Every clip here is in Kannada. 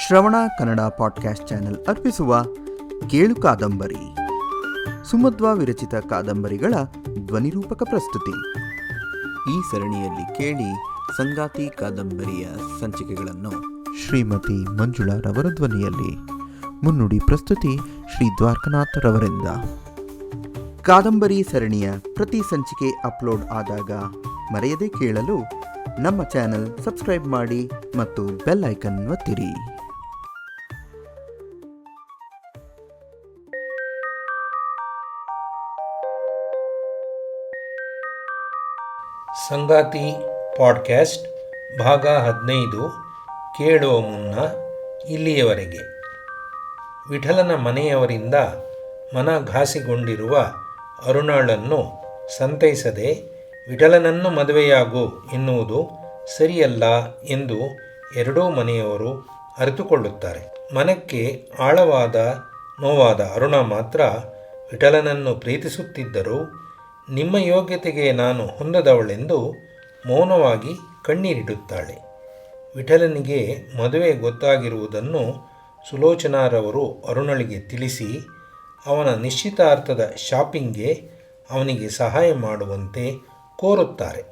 ಶ್ರವಣ ಕನ್ನಡ ಪಾಡ್ಕ್ಯಾಸ್ಟ್ ಚಾನೆಲ್ ಅರ್ಪಿಸುವ ಕೇಳು ಕಾದಂಬರಿ, ಸುಮಧ್ವ ವಿರಚಿತ ಕಾದಂಬರಿಗಳ ಧ್ವನಿರೂಪಕ ಪ್ರಸ್ತುತಿ. ಈ ಸರಣಿಯಲ್ಲಿ ಕೇಳಿ ಸಂಗಾತಿ ಕಾದಂಬರಿಯ ಸಂಚಿಕೆಗಳನ್ನು ಶ್ರೀಮತಿ ಮಂಜುಳಾ ರವರ ಧ್ವನಿಯಲ್ಲಿ. ಮುನ್ನುಡಿ ಪ್ರಸ್ತುತಿ ಶ್ರೀ ದ್ವಾರಕನಾಥ್ ರವರಿಂದ. ಕಾದಂಬರಿ ಸರಣಿಯ ಪ್ರತಿ ಸಂಚಿಕೆ ಅಪ್ಲೋಡ್ ಆದಾಗ ಮರೆಯದೆ ಕೇಳಲು ನಮ್ಮ ಚಾನೆಲ್ ಸಬ್ಸ್ಕ್ರೈಬ್ ಮಾಡಿ ಮತ್ತು ಬೆಲ್ ಐಕನ್ ಒತ್ತಿರಿ. ಸಂಗಾತಿ ಪಾಡ್ಕ್ಯಾಸ್ಟ್ ಭಾಗ 15 ಕೇಳುವ ಮುನ್ನ. ಇಲ್ಲಿಯವರೆಗೆ ವಿಠಲನ ಮನೆಯವರಿಂದ ಮನಘಾಸಿಗೊಂಡಿರುವ ಅರುಣಾಳನ್ನು ಸಂತೈಸದೆ ವಿಠಲನನ್ನು ಮದುವೆಯಾಗು ಎನ್ನುವುದು ಸರಿಯಲ್ಲ ಎಂದು ಎರಡೂ ಮನೆಯವರು ಅರಿತುಕೊಳ್ಳುತ್ತಾರೆ. ಮನಕ್ಕೆ ಆಳವಾದ ನೋವಾದ ಅರುಣ ಮಾತ್ರ ವಿಠಲನನ್ನು ಪ್ರೀತಿಸುತ್ತಿದ್ದರೂ ನಿಮ್ಮ ಯೋಗ್ಯತೆಗೆ ನಾನು ಹೊಂದದವಳೆಂದು ಮೌನವಾಗಿ ಕಣ್ಣೀರಿಡುತ್ತಾಳೆ. ವಿಠಲನಿಗೆ ಮದುವೆ ಗೊತ್ತಾಗಿರುವುದನ್ನು ಸುಲೋಚನಾರವರು ಅರುಣಳಿಗೆ ತಿಳಿಸಿ ಅವನ ನಿಶ್ಚಿತಾರ್ಥದ ಶಾಪಿಂಗ್ಗೆ ಅವನಿಗೆ ಸಹಾಯ ಮಾಡುವಂತೆ ಕೋರುತ್ತಾರೆ.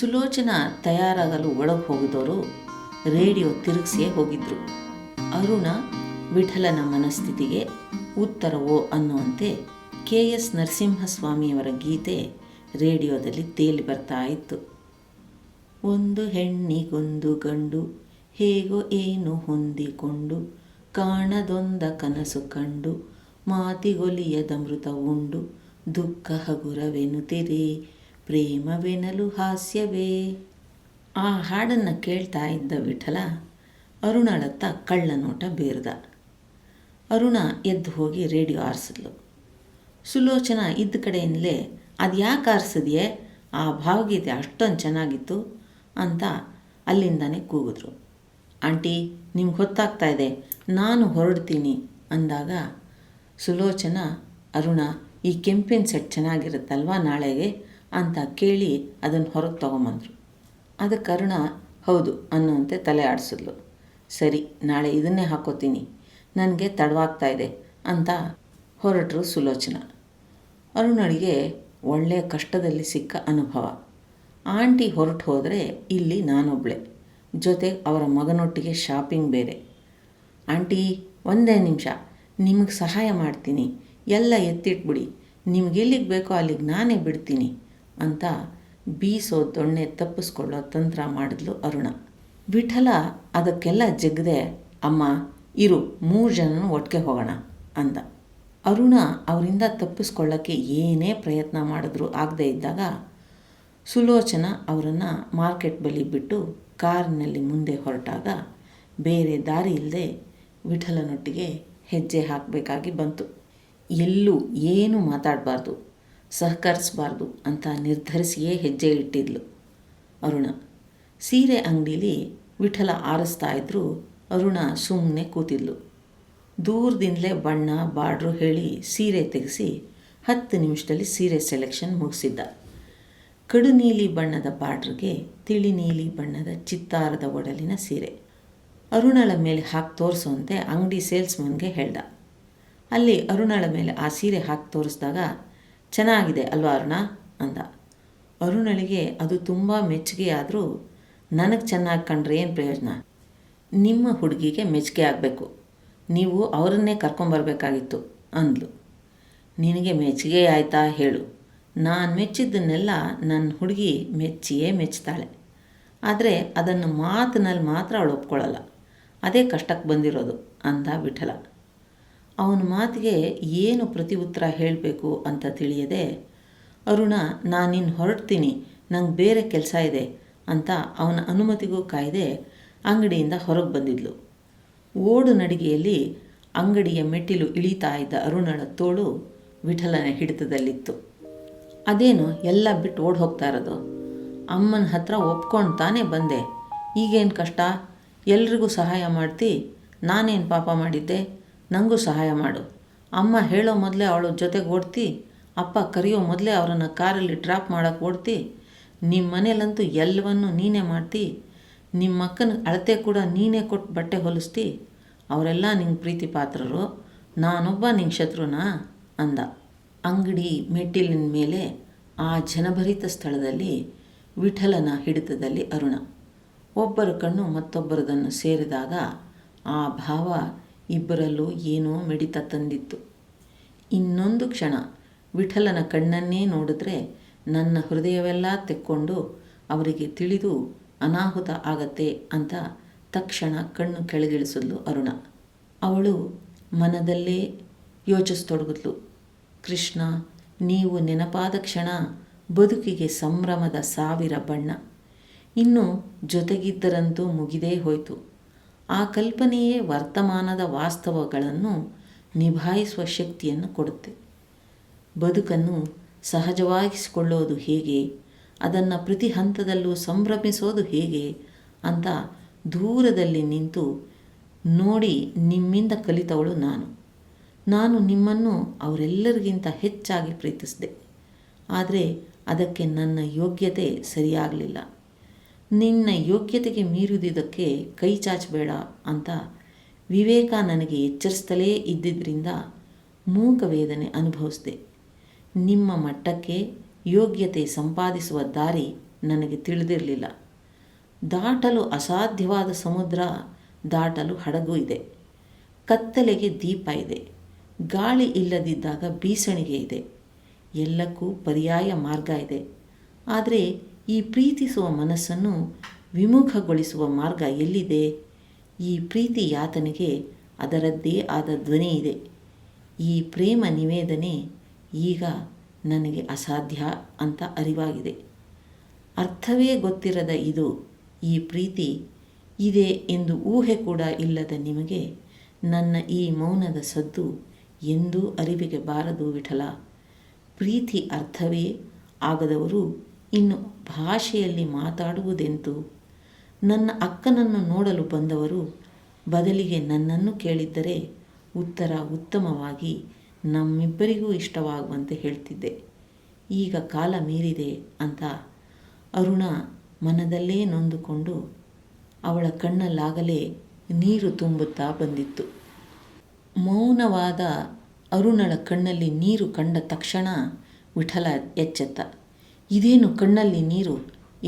ಸುಲೋಚನಾ ತಯಾರಾಗಲು ಒಳಗೆ ಹೋಗಿದವರು ರೇಡಿಯೋ ತಿರುಗಿಸಿಯೇ ಹೋಗಿದ್ರು. ಅರುಣ ವಿಠಲನ ಮನಸ್ಥಿತಿಗೆ ಉತ್ತರವೋ ಅನ್ನುವಂತೆ KS ನರಸಿಂಹಸ್ವಾಮಿಯವರ ಗೀತೆ ರೇಡಿಯೋದಲ್ಲಿ ತೇಲಿ ಬರ್ತಾ ಇತ್ತು. ಒಂದು ಹೆಣ್ಣಿಗೊಂದು ಗಂಡು ಹೇಗೋ ಏನು ಹೊಂದಿಕೊಂಡು, ಕಾಣದೊಂದ ಕನಸು ಕಂಡು, ಮಾತಿಗೊಲಿಯದಮೃತ ಉಂಡು, ದುಃಖ ಹಗುರವೆನುತಿರೆ, ಪ್ರೇಮವೆನಲು ಹಾಸ್ಯವೇ. ಆ ಹಾಡನ್ನು ಕೇಳ್ತಾ ಇದ್ದ ವಿಠಲ ಅರುಣಳತ್ತ ಕಳ್ಳ ನೋಟ ಬೀರ್ದ. ಅರುಣ ಎದ್ದು ಹೋಗಿ ರೇಡಿಯೋ ಆರಿಸಿದ್ಲು. ಸುಲೋಚನಾ ಇದ್ದ ಕಡೆಯಿಂದಲೇ ಅದು ಯಾಕೆ ಆರಿಸಿದ್ಯೆ, ಆ ಭಾವಗೀತೆ ಅಷ್ಟೊಂದು ಚೆನ್ನಾಗಿತ್ತು ಅಂತ ಅಲ್ಲಿಂದಾನೆ ಕೂಗಿದ್ರು. ಆಂಟಿ, ನಿಮ್ಗೆ ಹೊತ್ತಾಗ್ತಾ ಇದೆ, ನಾನು ಹೊರಡ್ತೀನಿ ಅಂದಾಗ ಸುಲೋಚನಾ, ಅರುಣ ಈ ಕೆಂಪಿನ ಸೆಟ್ ಚೆನ್ನಾಗಿರುತ್ತಲ್ವಾ ನಾಳೆಗೆ ಅಂತ ಕೇಳಿ ಅದನ್ನು ಹೊರಗೆ ತೊಗೊಂಬಂದರು. ಅದಕ್ಕೆ ಅರುಣ ಹೌದು ಅನ್ನುವಂತೆ ತಲೆ ಆಡಿಸಿದ್ಲು. ಸರಿ, ನಾಳೆ ಇದನ್ನೇ ಹಾಕೋತೀನಿ, ನನಗೆ ತಡವಾಗ್ತಾ ಇದೆ ಅಂತ ಹೊರಟರು ಸುಲೋಚನಾ. ಅರುಣಳಿಗೆ ಒಳ್ಳೆಯ ಕಷ್ಟದಲ್ಲಿ ಸಿಕ್ಕ ಅನುಭವ. ಆಂಟಿ ಹೊರಟು ಹೋದರೆ ಇಲ್ಲಿ ನಾನೊಬ್ಬಳೆ, ಜೊತೆಗೆ ಅವರ ಮಗನೊಟ್ಟಿಗೆ ಶಾಪಿಂಗ್ ಬೇರೆ. ಆಂಟಿ, ಒಂದೇ ನಿಮಿಷ, ನಿಮಗೆ ಸಹಾಯ ಮಾಡ್ತೀನಿ, ಎಲ್ಲ ಎತ್ತಿಟ್ಬಿಡಿ, ನಿಮಗೆಲ್ಲಿಗೆ ಬೇಕೋ ಅಲ್ಲಿಗೆ ನಾನೇ ಬಿಡ್ತೀನಿ ಅಂತ ಬೀಸೋ ದೊಣ್ಣೆ ತಪ್ಪಿಸ್ಕೊಳ್ಳೋ ತಂತ್ರ ಮಾಡಿದ್ಲು ಅರುಣ. ವಿಠಲ ಅದಕ್ಕೆಲ್ಲ ಜಗ್ಗದೆ, ಅಮ್ಮ ಇರು, 3 ಜನನೂ ಒಟ್ಟಿಗೆ ಹೋಗೋಣ ಅಂದ. ಅರುಣ ಅವರಿಂದ ತಪ್ಪಿಸ್ಕೊಳ್ಳೋಕ್ಕೆ ಏನೇ ಪ್ರಯತ್ನ ಮಾಡಿದ್ರೂ ಆಗದೇ ಇದ್ದಾಗ ಸುಲೋಚನಾ ಅವರನ್ನು ಮಾರ್ಕೆಟ್ ಬಳಿ ಬಿಟ್ಟು ಕಾರಿನಲ್ಲಿ ಮುಂದೆ ಹೊರಟಾಗ ಬೇರೆ ದಾರಿ ಇಲ್ಲದೆ ವಿಠಲನೊಟ್ಟಿಗೆ ಹೆಜ್ಜೆ ಹಾಕಬೇಕಾಗಿ ಬಂತು. ಎಲ್ಲೂ ಏನೂ ಮಾತಾಡಬಾರ್ದು, ಸಹಕರಿಸಬಾರ್ದು ಅಂತ ನಿರ್ಧರಿಸಿಯೇ ಹೆಜ್ಜೆ ಇಟ್ಟಿದ್ಲು ಅರುಣ. ಸೀರೆ ಅಂಗಡೀಲಿ ವಿಠಲ ಆರಿಸ್ತಾ ಇದ್ದರೂ ಅರುಣ ಸುಮ್ಮನೆ ಕೂತಿದ್ಲು. ದೂರದಿಂದಲೇ ಬಣ್ಣ ಬಾರ್ಡ್ರು ಹೇಳಿ ಸೀರೆ ತೆಗೆಸಿ 10 ನಿಮಿಷದಲ್ಲಿ ಸೀರೆ ಸೆಲೆಕ್ಷನ್ ಮುಗಿಸಿದ್ದ. ಕಡು ನೀಲಿ ಬಣ್ಣದ ಬಾರ್ಡ್ರಿಗೆ ತಿಳಿ ನೀಲಿ ಬಣ್ಣದ ಚಿತ್ತಾರದ ಒಡಲಿನ ಸೀರೆ ಅರುಣಳ ಮೇಲೆ ಹಾಕಿ ತೋರಿಸುವಂತೆ ಅಂಗಡಿ ಸೇಲ್ಸ್ಮನ್ಗೆ ಹೇಳ್ದ. ಅಲ್ಲಿ ಅರುಣಳ ಮೇಲೆ ಆ ಸೀರೆ ಹಾಕಿ ತೋರಿಸಿದಾಗ, ಚೆನ್ನಾಗಿದೆ ಅಲ್ವಾ ಅರುಣ ಅಂದ. ಅರುಣಳಿಗೆ ಅದು ತುಂಬ ಮೆಚ್ಚುಗೆ ಆದರೂ, ನನಗೆ ಚೆನ್ನಾಗಿ ಕಂಡ್ರೆ ಏನು ಪ್ರಯೋಜನ, ನಿಮ್ಮ ಹುಡುಗಿಗೆ ಮೆಚ್ಚುಗೆ ಆಗಬೇಕು, ನೀವು ಅವರನ್ನೇ ಕರ್ಕೊಂಬರ್ಬೇಕಾಗಿತ್ತು ಅಂದ್ಲು. ನಿನಗೆ ಮೆಚ್ಚುಗೆ ಆಯಿತಾ ಹೇಳು, ನಾನು ಮೆಚ್ಚಿದ್ದನ್ನೆಲ್ಲ ನನ್ನ ಹುಡುಗಿ ಮೆಚ್ಚಿಯೇ ಮೆಚ್ತಾಳೆ. ಆದರೆ ಅದನ್ನು ಮಾತಿನಲ್ಲಿ ಮಾತ್ರ ಅವಳು ಒಪ್ಕೊಳ್ಳಲ್ಲ, ಅದೇ ಕಷ್ಟಕ್ಕೆ ಬಂದಿರೋದು ಅಂದ ವಿಠಲ. ಅವನ ಮಾತಿಗೆ ಏನು ಪ್ರತಿ ಉತ್ತರ ಹೇಳಬೇಕು ಅಂತ ತಿಳಿಯದೆ ಅರುಣ, ನಾನಿನ್ನು ಹೊರಡ್ತೀನಿ, ನಂಗೆ ಬೇರೆ ಕೆಲಸ ಇದೆ ಅಂತ ಅವನ ಅನುಮತಿಗೂ ಕಾಯ್ದೆ ಅಂಗಡಿಯಿಂದ ಹೊರಗೆ ಬಂದಿದ್ಲು. ಓಡು ನಡಿಗೆಯಲ್ಲಿ ಅಂಗಡಿಯ ಮೆಟ್ಟಿಲು ಇಳಿತಾ ಇದ್ದ ಅರುಣಳ ತೋಳು ವಿಠಲನ ಹಿಡಿತದಲ್ಲಿತ್ತು. ಅದೇನು ಎಲ್ಲ ಬಿಟ್ಟು ಓಡಿ ಹೋಗ್ತಾ ಇರೋದು, ಅಮ್ಮನ ಹತ್ರ ಒಪ್ಕೊಂಡು ತಾನೇ ಬಂದೆ, ಈಗೇನು ಕಷ್ಟ, ಎಲ್ರಿಗೂ ಸಹಾಯ ಮಾಡ್ತಿ, ನಾನೇನು ಪಾಪ ಮಾಡಿದ್ದೆ, ನನಗೂ ಸಹಾಯ ಮಾಡು, ಅಮ್ಮ ಹೇಳೋ ಮೊದಲೇ ಅವಳ ಜೊತೆಗೆ ಓಡ್ತಿ, ಅಪ್ಪ ಕರೆಯೋ ಮೊದಲೇ ಅವರನ್ನು ಕಾರಲ್ಲಿ ಡ್ರಾಪ್ ಮಾಡೋಕ್ಕೆ ಓಡ್ತಿ, ನಿಮ್ಮ ಮನೇಲಂತೂ ಎಲ್ಲವನ್ನೂ ನೀನೇ ಮಾಡ್ತಿ, ನಿಮ್ಮ ಅಕ್ಕನ ಅಳತೆ ಕೂಡ ನೀನೇ ಕೊಟ್ಟು ಬಟ್ಟೆ ಹೊಲಿಸ್ತಿ, ಅವರೆಲ್ಲ ನಿಂಗೆ ಪ್ರೀತಿ ಪಾತ್ರರು, ನಾನೊಬ್ಬ ನಿಂಗೆ ಶತ್ರುನಾ ಅಂದ. ಅಂಗಡಿ ಮೆಟ್ಟಿಲಿನ ಮೇಲೆ ಆ ಜನಭರಿತ ಸ್ಥಳದಲ್ಲಿ ವಿಠಲನ ಹಿಡಿತದಲ್ಲಿ ಅರುಣ. ಒಬ್ಬರ ಕಣ್ಣು ಮತ್ತೊಬ್ಬರದನ್ನು ಸೇರಿದಾಗ ಆ ಭಾವ ಇಬ್ಬರಲ್ಲೂ ಏನೋ ಮಿಡಿತ ತಂದಿತ್ತು. ಇನ್ನೊಂದು ಕ್ಷಣ ವಿಠಲನ ಕಣ್ಣನ್ನೇ ನೋಡಿದ್ರೆ ನನ್ನ ಹೃದಯವೆಲ್ಲ ತೆಕ್ಕೊಂಡು ಅವರಿಗೆ ತಿಳಿದು ಅನಾಹುತ ಆಗತ್ತೆ ಅಂತ ತಕ್ಷಣ ಕಣ್ಣು ಕೆಳಗಿಳಿಸಿದ್ಲು ಅರುಣ. ಅವಳು ಮನದಲ್ಲೇ ಯೋಚಿಸ್ತೊಡಗಿದ್ಲು. ಕೃಷ್ಣ, ನೀವು ನೆನಪಾದ ಕ್ಷಣ ಬದುಕಿಗೆ ಸಂಭ್ರಮದ 1000 ಬಣ್ಣ. ಇನ್ನು ಜೊತೆಗಿದ್ದರಂತೂ ಮುಗಿದೇ ಹೋಯಿತು. ಆ ಕಲ್ಪನೆಯೇ ವರ್ತಮಾನದ ವಾಸ್ತವಗಳನ್ನು ನಿಭಾಯಿಸುವ ಶಕ್ತಿಯನ್ನು ಕೊಡುತ್ತೆ. ಬದುಕನ್ನು ಸಹಜವಾಗಿಸಿಕೊಳ್ಳೋದು ಹೇಗೆ, ಅದನ್ನು ಪ್ರತಿ ಹಂತದಲ್ಲೂ ಸಂಭ್ರಮಿಸೋದು ಹೇಗೆ ಅಂತ ದೂರದಲ್ಲಿ ನಿಂತು ನೋಡಿ ನಿಮ್ಮಿಂದ ಕಲಿತವಳು ನಾನು ನಿಮ್ಮನ್ನು ಅವರೆಲ್ಲರಿಗಿಂತ ಹೆಚ್ಚಾಗಿ ಪ್ರೀತಿಸಿದೆ. ಆದರೆ ಅದಕ್ಕೆ ನನ್ನ ಯೋಗ್ಯತೆ ಸರಿಯಾಗಲಿಲ್ಲ. ನಿನ್ನ ಯೋಗ್ಯತೆಗೆ ಮೀರಿದುದಕ್ಕೆ ಕೈ ಚಾಚಬೇಡ ಅಂತ ವಿವೇಕ ನನಗೆ ಎಚ್ಚರಿಸ್ತಲೇ ಇದ್ದಿದ್ದರಿಂದ ಮೂಕ ವೇದನೆ ಅನುಭವಿಸಿದೆ. ನಿಮ್ಮ ಮಟ್ಟಕ್ಕೆ ಯೋಗ್ಯತೆ ಸಂಪಾದಿಸುವ ದಾರಿ ನನಗೆ ತಿಳಿದಿರಲಿಲ್ಲ. ದಾಟಲು ಅಸಾಧ್ಯವಾದ ಸಮುದ್ರ ದಾಟಲು ಹಡಗು ಇದೆ. ಕತ್ತಲೆಗೆ ದೀಪ ಇದೆ. ಗಾಳಿ ಇಲ್ಲದಿದ್ದಾಗ ಬೀಸಣಿಗೆ ಇದೆ. ಎಲ್ಲಕ್ಕೂ ಪರ್ಯಾಯ ಮಾರ್ಗ ಇದೆ. ಆದರೆ ಈ ಪ್ರೀತಿಸುವ ಮನಸ್ಸನ್ನು ವಿಮುಖಗೊಳಿಸುವ ಮಾರ್ಗ ಎಲ್ಲಿದೆ? ಈ ಪ್ರೀತಿ ಯಾತನೆಗೆ ಅದರದ್ದೇ ಆದ ಧ್ವನಿ ಇದೆ. ಈ ಪ್ರೇಮ ನಿವೇದನೆ ಈಗ ನನಗೆ ಅಸಾಧ್ಯ ಅಂತ ಅರಿವಾಗಿದೆ. ಅರ್ಥವೇ ಗೊತ್ತಿರದ ಈ ಪ್ರೀತಿ ಇದೆ ಎಂದು ಊಹೆ ಕೂಡ ಇಲ್ಲದ ನಿಮಗೆ ನನ್ನ ಈ ಮೌನದ ಸದ್ದು ಎಂದೂ ಅರಿವಿಗೆ ಬಾರದು ವಿಠಲ. ಪ್ರೀತಿ ಅರ್ಥವೇ ಆಗದವರು ಇನ್ನು ಭಾಷೆಯಲ್ಲಿ ಮಾತಾಡುವುದೆಂತು? ನನ್ನ ಅಕ್ಕನನ್ನು ನೋಡಲು ಬಂದವರು ಬದಲಿಗೆ ನನ್ನನ್ನು ಕೇಳಿದ್ದರೆ ಉತ್ತರ ಉತ್ತಮವಾಗಿ ನಮ್ಮಿಬ್ಬರಿಗೂ ಇಷ್ಟವಾಗುವಂತೆ ಹೇಳ್ತಿದ್ದೆ. ಈಗ ಕಾಲ ಮೀರಿದೆ ಅಂತ ಅರುಣ ಮನದಲ್ಲೇ ನೊಂದುಕೊಂಡು ಅವಳ ಕಣ್ಣಲ್ಲಾಗಲೇ ನೀರು ತುಂಬುತ್ತಾ ಬಂದಿತ್ತು. ಮೌನವಾದ ಅರುಣಳ ಕಣ್ಣಲ್ಲಿ ನೀರು ಕಂಡ ತಕ್ಷಣ ವಿಠಲ ಎಚ್ಚೆತ್ತ. ಇದೇನು ಕಣ್ಣಲ್ಲಿ ನೀರು,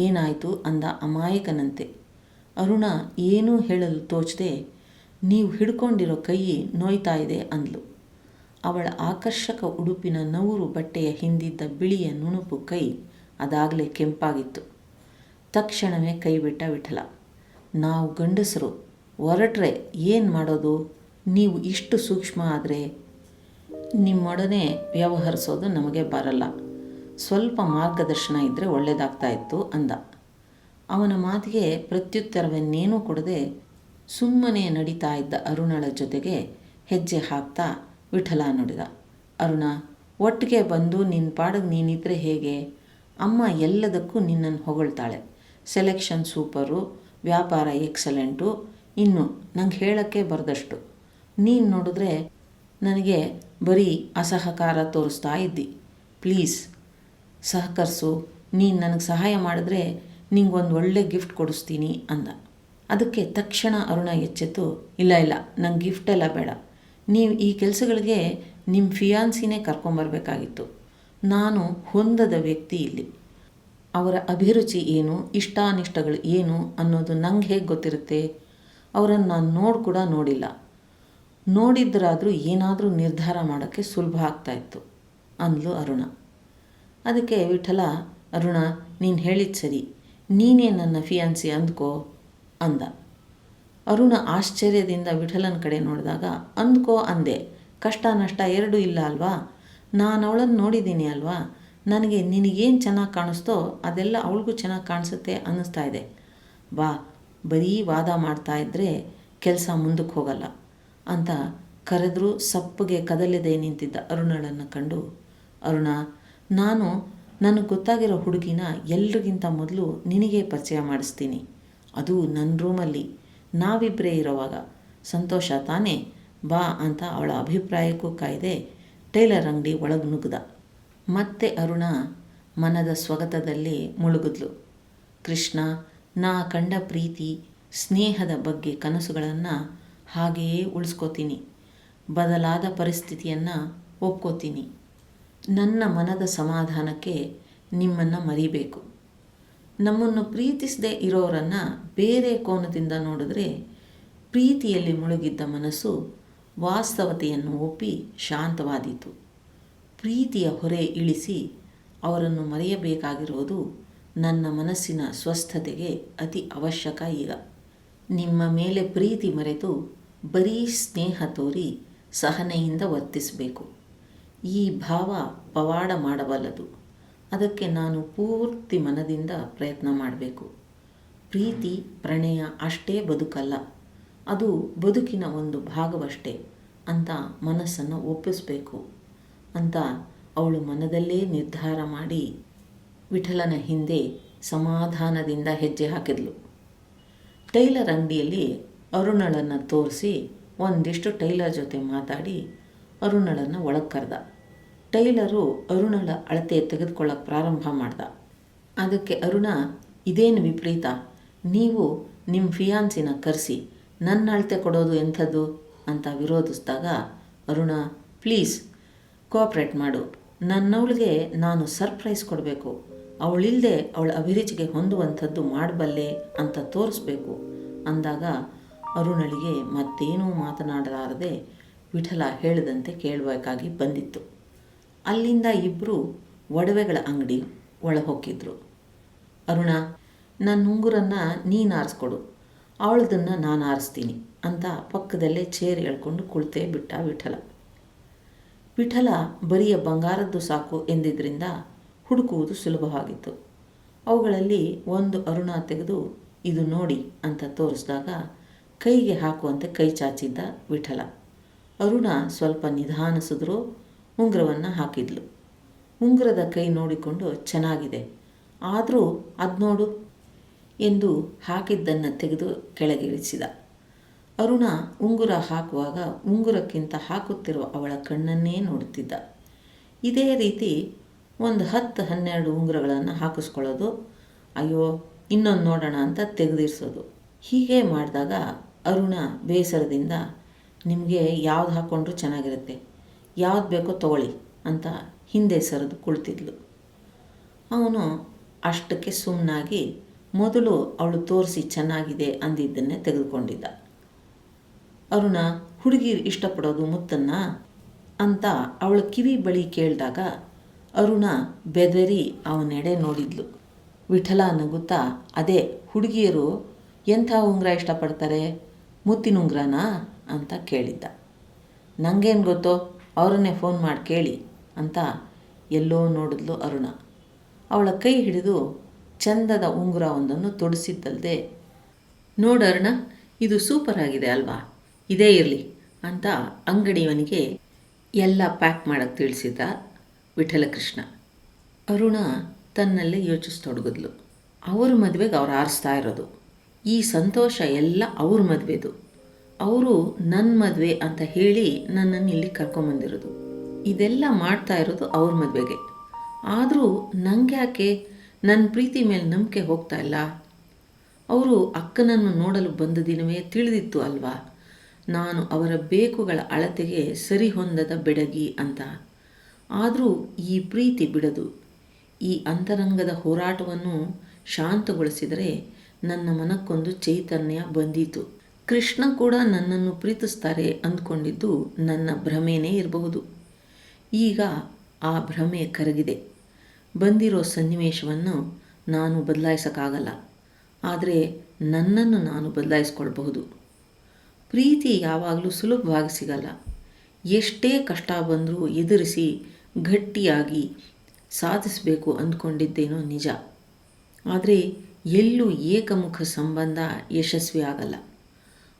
ಏನಾಯಿತು ಅಂದ ಅಮಾಯಕನಂತೆ. ಅರುಣ ಏನೂ ಹೇಳಲು ತೋಚದೆ, ನೀವು ಹಿಡ್ಕೊಂಡಿರೋ ಕೈ ನೋಯ್ತಾ ಇದೆ ಅಂದ್ಲು. ಅವಳ ಆಕರ್ಷಕ ಉಡುಪಿನ ನೂರು ಬಟ್ಟೆಯ ಹಿಂದಿದ್ದ ಬಿಳಿಯ ನುಣುಪು ಕೈ ಅದಾಗಲೇ ಕೆಂಪಾಗಿತ್ತು. ತಕ್ಷಣವೇ ಕೈ ಬಿಟ್ಟ ವಿಠಲ. ನಾವು ಗಂಡಸರು ಹೊರಟ್ರೆ ಏನು ಮಾಡೋದು? ನೀವು ಇಷ್ಟು ಸೂಕ್ಷ್ಮ ಆದರೆ ನಿಮ್ಮೊಡನೆ ವ್ಯವಹರಿಸೋದು ನಮಗೆ ಬರಲ್ಲ. ಸ್ವಲ್ಪ ಮಾರ್ಗದರ್ಶನ ಇದ್ದರೆ ಒಳ್ಳೆಯದಾಗ್ತಾ ಇತ್ತು ಅಂದ. ಅವನ ಮಾತಿಗೆ ಪ್ರತ್ಯುತ್ತರವನ್ನೇನೂ ಕೊಡದೆ ಸುಮ್ಮನೆ ನಡೀತಾ ಇದ್ದ ಅರುಣಳ ಜೊತೆಗೆ ಹೆಜ್ಜೆ ಹಾಕ್ತಾ ವಿಠಲ ನುಡಿದ. ಅರುಣ, ಒಟ್ಟಿಗೆ ಬಂದು ನಿನ್ನ ಪಾಡಿಗೆ ನೀನಿದ್ರೆ ಹೇಗೆ? ಅಮ್ಮ ಎಲ್ಲದಕ್ಕೂ ನಿನ್ನನ್ನು ಹೊಗಳ್ತಾಳೆ. ಸೆಲೆಕ್ಷನ್ ಸೂಪರು, ವ್ಯಾಪಾರ ಎಕ್ಸಲೆಂಟು, ಇನ್ನು ನಂಗೆ ಹೇಳೋಕ್ಕೆ ಬರದಷ್ಟು. ನೀನು ನೋಡಿದ್ರೆ ನನಗೆ ಬರೀ ಅಸಹಕಾರ ತೋರಿಸ್ತಾ ಇದ್ದಿ. ಪ್ಲೀಸ್ ಸಹಕರಿಸು. ನೀನು ನನಗೆ ಸಹಾಯ ಮಾಡಿದ್ರೆ ನಿಂಗೊಂದು ಒಳ್ಳೆ ಗಿಫ್ಟ್ ಕೊಡಿಸ್ತೀನಿ ಅಂದ. ಅದಕ್ಕೆ ತಕ್ಷಣ ಅರುಣ ಎಚ್ಚೆತ್ತು, ಇಲ್ಲ ನಂಗೆ ಗಿಫ್ಟೆಲ್ಲ ಬೇಡ. ನೀವು ಈ ಕೆಲಸಗಳಿಗೆ ನಿಮ್ಮ ಫಿಯಾನ್ಸಿನೇ ಕರ್ಕೊಂಬರ್ಬೇಕಾಗಿತ್ತು. ನಾನು ಹೊಂದದ ವ್ಯಕ್ತಿ ಇಲ್ಲಿ. ಅವರ ಅಭಿರುಚಿ ಏನು, ಇಷ್ಟಾನಿಷ್ಟಗಳು ಏನು ಅನ್ನೋದು ನಂಗೆ ಹೇಗೆ ಗೊತ್ತಿರುತ್ತೆ? ಅವರನ್ನು ನಾನು ಕೂಡ ನೋಡಿಲ್ಲ. ನೋಡಿದ್ದರಾದರೂ ಏನಾದರೂ ನಿರ್ಧಾರ ಮಾಡೋಕ್ಕೆ ಸುಲಭ ಆಗ್ತಾಯಿತ್ತು ಅಂದ್ಲು ಅರುಣ. ಅದಕ್ಕೆ ವಿಠಲ, ಅರುಣ, ನೀನು ಹೇಳಿದ್ದು ಸರಿ, ನೀನೇ ನನ್ನ ಫಿಯಾನ್ಸಿ ಅಂದ್ಕೋ ಅಂದ. ಅರುಣ ಆಶ್ಚರ್ಯದಿಂದ ವಿಠಲನ ಕಡೆ ನೋಡಿದಾಗ, ಅಂದ್ಕೋ ಅಂದೆ, ಕಷ್ಟ ನಷ್ಟ ಎರಡೂ ಇಲ್ಲ ಅಲ್ವಾ? ನಾನು ಅವಳನ್ನು ನೋಡಿದ್ದೀನಿ ಅಲ್ವಾ? ನನಗೆ ನಿನಗೇನು ಚೆನ್ನಾಗಿ ಕಾಣಿಸ್ತೋ ಅದೆಲ್ಲ ಅವಳಿಗೂ ಚೆನ್ನಾಗಿ ಕಾಣಿಸುತ್ತೆ ಅನ್ನಿಸ್ತಾ ಇದೆ. ಬಾ, ಬರೀ ವಾದ ಮಾಡ್ತಾ ಇದ್ದರೆ ಕೆಲಸ ಮುಂದಕ್ಕೆ ಹೋಗಲ್ಲ ಅಂತ ಕರೆದರೂ ಸಪ್ಪಗೆ ಕದಲದೆ ನಿಂತಿದ್ದ ಅರುಣಳನ್ನು ಕಂಡು, ಅರುಣ, ನಾನು ನನಗೆ ಗೊತ್ತಾಗಿರೋ ಹುಡುಗಿನ ಎಲ್ರಿಗಿಂತ ಮೊದಲು ನಿನಗೆ ಪರಿಚಯ ಮಾಡಿಸ್ತೀನಿ. ಅದು ನನ್ನ ರೂಮಲ್ಲಿ ನಾವಿಬ್ಬರೇ ಇರೋವಾಗ. ಸಂತೋಷ ತಾನೇ? ಬಾ ಅಂತ ಅವಳ ಅಭಿಪ್ರಾಯಕ್ಕೂ ಕಾಯ್ದೆ ಟೈಲರ್ ಅಂಗಡಿ ಒಳಗೆ ನುಗ್ದ. ಮತ್ತೆ ಅರುಣ ಮನದ ಸ್ವಗತದಲ್ಲಿ ಮುಳುಗಿದ್ಲು. ಕೃಷ್ಣ, ನಾ ಕಂಡ ಪ್ರೀತಿ ಸ್ನೇಹದ ಬಗ್ಗೆ ಕನಸುಗಳನ್ನು ಹಾಗೆಯೇ ಉಳಿಸ್ಕೋತೀನಿ. ಬದಲಾದ ಪರಿಸ್ಥಿತಿಯನ್ನು ಒಪ್ಕೋತೀನಿ. ನನ್ನ ಮನದ ಸಮಾಧಾನಕ್ಕೆ ನಿಮ್ಮನ್ನು ಮರಿಬೇಕು. ನಮ್ಮನ್ನು ಪ್ರೀತಿಸದೇ ಇರೋರನ್ನು ಬೇರೆ ಕೋನದಿಂದ ನೋಡಿದ್ರೆ ಪ್ರೀತಿಯಲ್ಲಿ ಮುಳುಗಿದ್ದ ಮನಸ್ಸು ವಾಸ್ತವತೆಯನ್ನು ಒಪ್ಪಿ ಶಾಂತವಾದೀತು. ಪ್ರೀತಿಯ ಹೊರೆ ಇಳಿಸಿ ಅವರನ್ನು ಮರೆಯಬೇಕಾಗಿರೋದು ನನ್ನ ಮನಸ್ಸಿನ ಸ್ವಸ್ಥತೆಗೆ ಅತಿ ಅವಶ್ಯಕ. ಈಗ ನಿಮ್ಮ ಮೇಲೆ ಪ್ರೀತಿ ಮರೆತು ಬರೀ ಸ್ನೇಹ ತೋರಿ ಸಹನೆಯಿಂದ ವರ್ತಿಸಬೇಕು. ಈ ಭಾವ ಪವಾಡ ಮಾಡಬಲ್ಲದು. ಅದಕ್ಕೆ ನಾನು ಪೂರ್ತಿ ಮನದಿಂದ ಪ್ರಯತ್ನ ಮಾಡಬೇಕು. ಪ್ರೀತಿ ಪ್ರಣಯ ಅಷ್ಟೇ ಬದುಕಲ್ಲ, ಅದು ಬದುಕಿನ ಒಂದು ಭಾಗವಷ್ಟೇ ಅಂತ ಮನಸ್ಸನ್ನು ಒಪ್ಪಿಸಬೇಕು ಅಂತ ಅವಳು ಮನದಲ್ಲೇ ನಿರ್ಧಾರ ಮಾಡಿ ವಿಠಲನ ಹಿಂದೆ ಸಮಾಧಾನದಿಂದ ಹೆಜ್ಜೆ ಹಾಕಿದ್ಲು. ಟೈಲರ್ ಅಂಗಡಿಯಲ್ಲಿ ಅರುಣಳನ್ನು ತೋರಿಸಿ ಒಂದಿಷ್ಟು ಟೈಲರ್ ಜೊತೆ ಮಾತಾಡಿ ಅರುಣಳನ್ನು ಒಳಗೆ ಕರೆದ. ಟೈಲರು ಅರುಣಳ ಅಳತೆ ತೆಗೆದುಕೊಳ್ಳೋಕೆ ಪ್ರಾರಂಭ ಮಾಡ್ದ. ಅದಕ್ಕೆ ಅರುಣ, ಇದೇನು ವಿಪರೀತ, ನೀವು ನಿಮ್ಮ ಫಿಯಾನ್ಸಿನ ಕರೆಸಿ ನನ್ನ ಅಳತೆ ಕೊಡೋದು ಎಂಥದ್ದು ಅಂತ ವಿರೋಧಿಸಿದಾಗ ಅರುಣ, ಪ್ಲೀಸ್ ಕೋಆಪ್ರೇಟ್ ಮಾಡು, ನನ್ನವಳಿಗೆ ನಾನು ಸರ್ಪ್ರೈಸ್ ಕೊಡಬೇಕು, ಅವಳಿಲ್ಲದೆ ಅವಳ ಅಭಿರುಚಿಗೆ ಹೊಂದುವಂಥದ್ದು ಮಾಡಬಲ್ಲೆ ಅಂತ ತೋರಿಸ್ಬೇಕು ಅಂದಾಗ ಅರುಣಳಿಗೆ ಮತ್ತೇನೂ ಮಾತನಾಡಲಾರದೆ ವಿಠಲ ಹೇಳಿದಂತೆ ಕೇಳಬೇಕಾಗಿ ಬಂದಿತ್ತು. ಅಲ್ಲಿಂದ ಇಬ್ಬರು ಒಡವೆಗಳ ಅಂಗಡಿ ಒಳಹೊಕ್ಕಿದ್ರು. ಅರುಣ, ನನ್ನ ಉಂಗುರನ್ನು ನೀನು ಆರಿಸ್ಕೊಡು, ಅವಳದನ್ನು ನಾನು ಆರಿಸ್ತೀನಿ ಅಂತ ಪಕ್ಕದಲ್ಲೇ ಚೇರ್ ಎಳ್ಕೊಂಡು ಕುಳಿತೇ ಬಿಟ್ಟ ವಿಠಲ. ವಿಠಲ ಬರಿಯ ಬಂಗಾರದ್ದು ಸಾಕು ಎಂದಿದ್ದರಿಂದ ಹುಡುಕುವುದು ಸುಲಭವಾಗಿತ್ತು. ಅವುಗಳಲ್ಲಿ ಒಂದು ಅರುಣ ತೆಗೆದು ಇದು ನೋಡಿ ಅಂತ ತೋರಿಸಿದಾಗ ಕೈಗೆ ಹಾಕುವಂತೆ ಕೈ ಚಾಚಿದ್ದ ವಿಠಲ. ಅರುಣ ಸ್ವಲ್ಪ ನಿಧಾನಿಸಿದ್ರೂ ಉಂಗುರವನ್ನು ಹಾಕಿದ್ಲು. ಉಂಗುರದ ಕೈ ನೋಡಿಕೊಂಡು ಚೆನ್ನಾಗಿದೆ, ಆದರೂ ಅದು ನೋಡು ಎಂದು ಹಾಕಿದ್ದನ್ನು ತೆಗೆದು ಕೆಳಗಿಳಿಸಿದ. ಅರುಣ ಉಂಗುರ ಹಾಕುವಾಗ ಉಂಗುರಕ್ಕಿಂತ ಹಾಕುತ್ತಿರುವ ಅವಳ ಕಣ್ಣನ್ನೇ ನೋಡುತ್ತಿದ್ದ. ಇದೇ ರೀತಿ ಒಂದು 10-12 ಉಂಗುರಗಳನ್ನು ಹಾಕಿಸ್ಕೊಳ್ಳೋದು, ಅಯ್ಯೋ ಇನ್ನೊಂದು ನೋಡೋಣ ಅಂತ ತೆಗೆದಿರಿಸೋದು. ಹೀಗೆ ಮಾಡಿದಾಗ ಅರುಣ ಬೇಸರದಿಂದ ನಿಮಗೆ ಯಾವ್ದು ಹಾಕ್ಕೊಂಡ್ರೂ ಚೆನ್ನಾಗಿರುತ್ತೆ, ಯಾವ್ದು ಬೇಕೋ ತಗೊಳ್ಳಿ ಅಂತ ಹಿಂದೆ ಸರಿದು ಕುಳಿತಿದ್ಲು. ಅವನು ಅಷ್ಟಕ್ಕೆ ಸುಮ್ಮನಾಗಿ ಮೊದಲು ಅವಳು ತೋರಿಸಿ ಚೆನ್ನಾಗಿದೆ ಅಂದಿದ್ದನ್ನೇ ತೆಗೆದುಕೊಂಡಿದ್ದ. ಅರುಣ, ಹುಡುಗಿರು ಇಷ್ಟಪಡೋದು ಮುತ್ತನ್ನು ಅಂತ ಅವಳ ಕಿವಿ ಬಳಿ ಕೇಳಿದಾಗ ಅರುಣ ಬೆದರಿ ಅವನೆಡೆ ನೋಡಿದ್ಲು. ವಿಠಲ ನಗುತ್ತಾ, ಅದೇ ಹುಡುಗಿಯರು ಎಂಥ ಉಂಗುರ ಇಷ್ಟಪಡ್ತಾರೆ, ಮುತ್ತಿನ ಉಂಗುರನಾ ಅಂತ ಕೇಳಿದ್ದ. ನನಗೇನು ಗೊತ್ತೋ, ಅವರನ್ನೇ ಫೋನ್ ಮಾಡಿ ಕೇಳಿ ಅಂತ ಎಲ್ಲೋ ನೋಡಿದ್ಲು ಅರುಣ. ಅವಳ ಕೈ ಹಿಡಿದು ಚಂದದ ಉಂಗುರ ಒಂದನ್ನು ತೊಡಿಸಿದ್ದಲ್ದೆ, ನೋಡರುಣ, ಇದು ಸೂಪರ್ ಆಗಿದೆ ಅಲ್ವಾ, ಇದೇ ಇರಲಿ ಅಂತ ಅಂಗಡಿಯವನಿಗೆ ಎಲ್ಲ ಪ್ಯಾಕ್ ಮಾಡೋಕ್ಕೆ ತಿಳಿಸಿದ್ದ ವಿಠಲಕೃಷ್ಣ. ಅರುಣ ತನ್ನಲ್ಲೇ ಯೋಚಿಸ್ತೊಡಗಿದ್ಲು. ಅವ್ರ ಮದುವೆಗೆ ಅವ್ರು ಆರಿಸ್ತಾ ಇರೋದು, ಈ ಸಂತೋಷ ಎಲ್ಲ ಅವ್ರ ಮದುವೆದು, ಅವರು ನನ್ನ ಮದುವೆ ಅಂತ ಹೇಳಿ ನನ್ನನ್ನು ಇಲ್ಲಿ ಕರ್ಕೊಂಬಂದಿರೋದು, ಇದೆಲ್ಲ ಮಾಡ್ತಾ ಇರೋದು ಅವ್ರ ಮದುವೆಗೆ. ಆದರೂ ನಂಗೆ ಯಾಕೆ ನನ್ನ ಪ್ರೀತಿ ಮೇಲೆ ನಂಬಿಕೆ ಹೋಗ್ತಾ ಇಲ್ಲ? ಅವರು ಅಕ್ಕನನ್ನು ನೋಡಲು ಬಂದ ದಿನವೇ ತಿಳಿದಿತ್ತು ಅಲ್ವಾ ನಾನು ಅವರ ಬೇಕುಗಳ ಅಳತೆಗೆ ಸರಿ ಹೊಂದದ ಬೆಡಗಿ ಅಂತ. ಆದರೂ ಈ ಪ್ರೀತಿ ಬಿಡದು. ಈ ಅಂತರಂಗದ ಹೋರಾಟವನ್ನು ಶಾಂತಗೊಳಿಸಿದರೆ ನನ್ನ ಮನಕ್ಕೊಂದು ಚೈತನ್ಯ ಬಂದೀತು. ಕೃಷ್ಣ ಕೂಡ ನನ್ನನ್ನು ಪ್ರೀತಿಸ್ತಾರೆ ಅಂದ್ಕೊಂಡಿದ್ದು ನನ್ನ ಭ್ರಮೆನೇ ಇರಬಹುದು. ಈಗ ಆ ಭ್ರಮೆ ಕರಗಿದೆ. ಬಂದಿರೋ ಸನ್ನಿವೇಶವನ್ನು ನಾನು ಬದಲಾಯಿಸೋಕ್ಕಾಗಲ್ಲ, ಆದರೆ ನನ್ನನ್ನು ನಾನು ಬದಲಾಯಿಸ್ಕೊಳ್ಬಹುದು. ಪ್ರೀತಿ ಯಾವಾಗಲೂ ಸುಲಭವಾಗಿ ಸಿಗಲ್ಲ. ಎಷ್ಟೇ ಕಷ್ಟ ಬಂದರೂ ಎದುರಿಸಿ ಗಟ್ಟಿಯಾಗಿ ಸಾಧಿಸಬೇಕು ಅಂದ್ಕೊಂಡಿದ್ದೇನೋ ನಿಜ. ಆದರೆ ಎಲ್ಲೂ ಏಕಮುಖ ಸಂಬಂಧ ಯಶಸ್ವಿ ಆಗಲ್ಲ.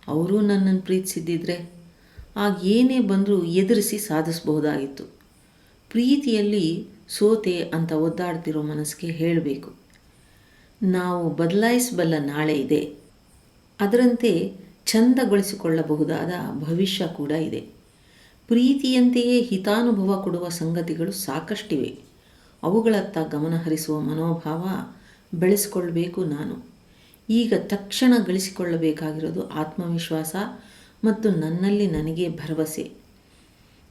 ಅವರು ನನ್ನನ್ನು ಪ್ರೀತಿಸಿದ್ದಿದ್ರೆ ಆಗ ಏನೇ ಬಂದರೂ ಎದುರಿಸಿ ಸಾಧಿಸಬಹುದಾಗಿತ್ತು. ಪ್ರೀತಿಯಲ್ಲಿ ಸೋತೆ ಅಂತ ಒದ್ದಾಡ್ತಿರೋ ಮನಸ್ಸಿಗೆ ಹೇಳಬೇಕು, ನಾವು ಬದಲಾಯಿಸಬಲ್ಲ ನಾಳೆ ಇದೆ, ಅದರಂತೆ ಚಂದಗೊಳಿಸಿಕೊಳ್ಳಬಹುದಾದ ಭವಿಷ್ಯ ಕೂಡ ಇದೆ. ಪ್ರೀತಿಯಂತೆಯೇ ಹಿತಾನುಭವ ಕೊಡುವ ಸಂಗತಿಗಳು ಸಾಕಷ್ಟಿವೆ. ಅವುಗಳತ್ತ ಗಮನ ಹರಿಸುವ ಮನೋಭಾವ ಬೆಳೆಸಿಕೊಳ್ಳಬೇಕು ನಾನು. ಈಗ ತಕ್ಷಣ ಗಳಿಸಿಕೊಳ್ಳಬೇಕಾಗಿರೋದು ಆತ್ಮವಿಶ್ವಾಸ ಮತ್ತು ನನ್ನಲ್ಲಿ ನನಗೆ ಭರವಸೆ.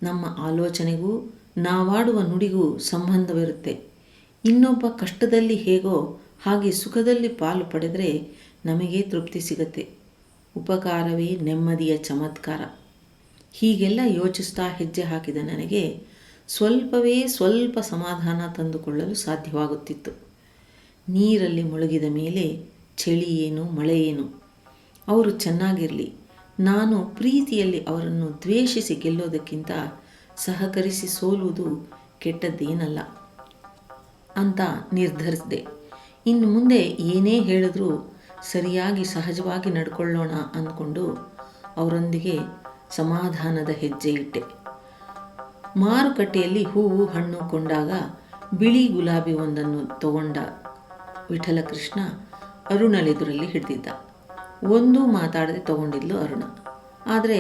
ನಮ್ಮ ಆಲೋಚನೆಗೂ ನಾವಾಡುವ ನುಡಿಗೂ ಸಂಬಂಧವಿರುತ್ತೆ. ಇನ್ನೊಬ್ಬ ಕಷ್ಟದಲ್ಲಿ ಹೇಗೋ ಹಾಗೆ ಸುಖದಲ್ಲಿ ಪಾಲು ಪಡೆದರೆ ನಮಗೆ ತೃಪ್ತಿ ಸಿಗತ್ತೆ. ಉಪಕಾರವೇ ನೆಮ್ಮದಿಯ ಚಮತ್ಕಾರ. ಹೀಗೆಲ್ಲ ಯೋಚಿಸ್ತಾ ಹೆಜ್ಜೆ ಹಾಕಿದ ನನಗೆ ಸ್ವಲ್ಪ ಸಮಾಧಾನ ತಂದುಕೊಳ್ಳಲು ಸಾಧ್ಯವಾಗುತ್ತಿತ್ತು. ನೀರಲ್ಲಿ ಮುಳುಗಿದ ಮೇಲೆ ಚಳಿ ಏನು ಮಳೆ ಏನು, ಅವರು ಚೆನ್ನಾಗಿರಲಿ, ನಾನು ಪ್ರೀತಿಯಲ್ಲಿ ಅವರನ್ನು ದ್ವೇಷಿಸಿ ಗೆಲ್ಲೋದಕ್ಕಿಂತ ಸಹಕರಿಸಿ ಸೋಲುವುದು ಕೆಟ್ಟದ್ದೇನಲ್ಲ ಅಂತ ನಿರ್ಧರಿಸಿದೆ. ಇನ್ನು ಮುಂದೆ ಏನೇ ಹೇಳಿದ್ರೂ ಸರಿಯಾಗಿ ಸಹಜವಾಗಿ ನಡ್ಕೊಳ್ಳೋಣ ಅಂದ್ಕೊಂಡು ಅವರೊಂದಿಗೆ ಸಮಾಧಾನದ ಹೆಜ್ಜೆ ಇಟ್ಟೆ. ಮಾರುಕಟ್ಟೆಯಲ್ಲಿ ಹೂವು ಹಣ್ಣು ಕೊಂಡಾಗ ಬಿಳಿ ಗುಲಾಬಿ ಒಂದನ್ನು ತಗೊಂಡ ವಿಠಲಕೃಷ್ಣ ಅರುಣಳೆದುರಲ್ಲಿ ಹಿಡಿದಿದ್ದ. ಒಂದೂ ಮಾತಾಡದೆ ತಗೊಂಡಿದ್ಲು ಅರುಣ. ಆದರೆ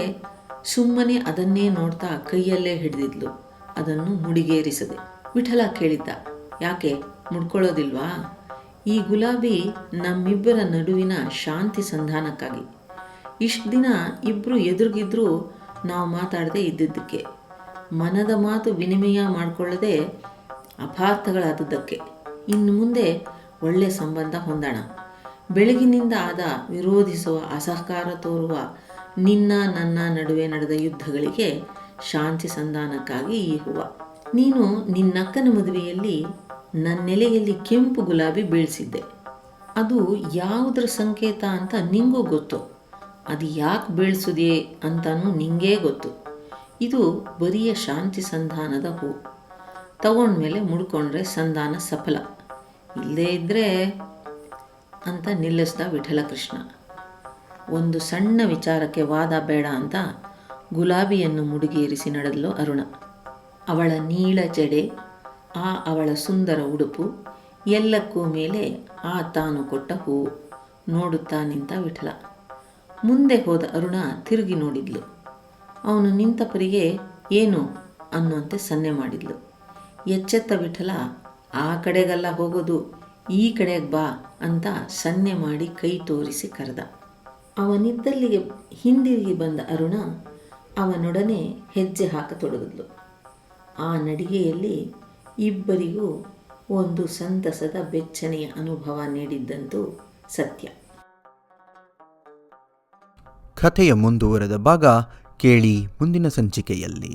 ಸುಮ್ಮನೆ ಅದನ್ನೇ ನೋಡ್ತಾ ಕೈಯಲ್ಲೇ ಹಿಡಿದಿದ್ಲು, ಅದನ್ನು ಮುಡಿಗೇರಿಸದೆ. ವಿಠಲ ಕೇಳಿದ್ದ, ಯಾಕೆ ಮುಡ್ಕೊಳ್ಳೋದಿಲ್ವಾ? ಈ ಗುಲಾಬಿ ನಮ್ಮಿಬ್ಬರ ನಡುವಿನ ಶಾಂತಿ ಸಂಧಾನಕ್ಕಾಗಿ. ಇಷ್ಟು ದಿನ ಇಬ್ಬರು ಎದುರುಗಿದ್ರೂ ನಾವು ಮಾತಾಡದೆ ಇದ್ದಿದ್ದಕ್ಕೆ, ಮನದ ಮಾತು ವಿನಿಮಯ ಮಾಡಿಕೊಳ್ಳದೆ ಅಪಾರ್ಥಗಳಾದದ್ದಕ್ಕೆ. ಇನ್ನು ಮುಂದೆ ಒಳ್ಳೆಯ ಸಂಬಂಧ ಹೊಂದೋಣ. ಬೆಳಗಿನಿಂದ ಆದ ವಿರೋಧಿಸುವ ಅಸಹಕಾರ ತೋರುವ ನಿನ್ನ ನನ್ನ ನಡುವೆ ನಡೆದ ಯುದ್ಧಗಳಿಗೆ ಶಾಂತಿ ಸಂಧಾನಕ್ಕಾಗಿ ಈ ಹೂವು. ನೀನು ನಿನ್ನಕ್ಕನ ಮದುವೆಯಲ್ಲಿ ನನ್ನೆಲೆಯಲ್ಲಿ ಕೆಂಪು ಗುಲಾಬಿ ಬೀಳಿಸಿದ್ದೆ. ಅದು ಯಾವುದರ ಸಂಕೇತ ಅಂತ ನಿಂಗೂ ಗೊತ್ತು. ಅದು ಯಾಕೆ ಬೀಳಿಸಿದೆ ಅಂತಲೂ ನಿಂಗೇ ಗೊತ್ತು. ಇದು ಬರಿಯ ಶಾಂತಿ ಸಂಧಾನದ ಹೂ. ತಗೊಂಡ್ಮೇಲೆ ಮುಡ್ಕೊಂಡ್ರೆ ಸಂಧಾನ ಸಫಲ, ಇಲ್ಲದೇ ಇದ್ದರೆ ಅಂತ ನಿಲ್ಲಿಸ್ದ ವಿಠಲಕೃಷ್ಣ. ಒಂದು ಸಣ್ಣ ವಿಚಾರಕ್ಕೆ ವಾದ ಬೇಡ ಅಂತ ಗುಲಾಬಿಯನ್ನು ಮುಡಿಗೇರಿಸಿ ನಡೆದಳು ಅರುಣ. ಅವಳ ನೀಳ ಜಡೆ, ಅವಳ ಸುಂದರ ಉಡುಪು, ಎಲ್ಲಕ್ಕೂ ಮೇಲೆ ತಾನು ಕೊಟ್ಟ ಹೂವು ನೋಡುತ್ತಾ ನಿಂತ ವಿಠಲ. ಮುಂದೆ ಹೋದ ಅರುಣ ತಿರುಗಿ ನೋಡಿದ್ಲು. ಅವನು ನಿಂತ ಪರಿಗೆ ಏನು ಅನ್ನುವಂತೆ ಸನ್ನೆ ಮಾಡಿದ್ಲು. ಎಚ್ಚೆತ್ತ ವಿಠಲ, ಆ ಕಡೆಗೆಲ್ಲ ಹೋಗೋದು, ಈ ಕಡೆಗೆ ಬಾ ಅಂತ ಸನ್ನೆ ಮಾಡಿ ಕೈ ತೋರಿಸಿ ಕರೆದ. ಅವನಿದ್ದಲ್ಲಿಗೆ ಹಿಂದಿರುಗಿ ಬಂದ ಅರುಣ ಅವನೊಡನೆ ಹೆಜ್ಜೆ ಹಾಕತೊಡಗಿದ್ಲು. ಆ ನಡಿಗೆಯಲ್ಲಿ ಇಬ್ಬರಿಗೂ ಒಂದು ಸಂತಸದ ಬೆಚ್ಚನೆಯ ಅನುಭವ ನೀಡಿದ್ದಂತೂ ಸತ್ಯ. ಕಥೆಯ ಮುಂದುವರೆದ ಭಾಗ ಕೇಳಿ ಮುಂದಿನ ಸಂಚಿಕೆಯಲ್ಲಿ.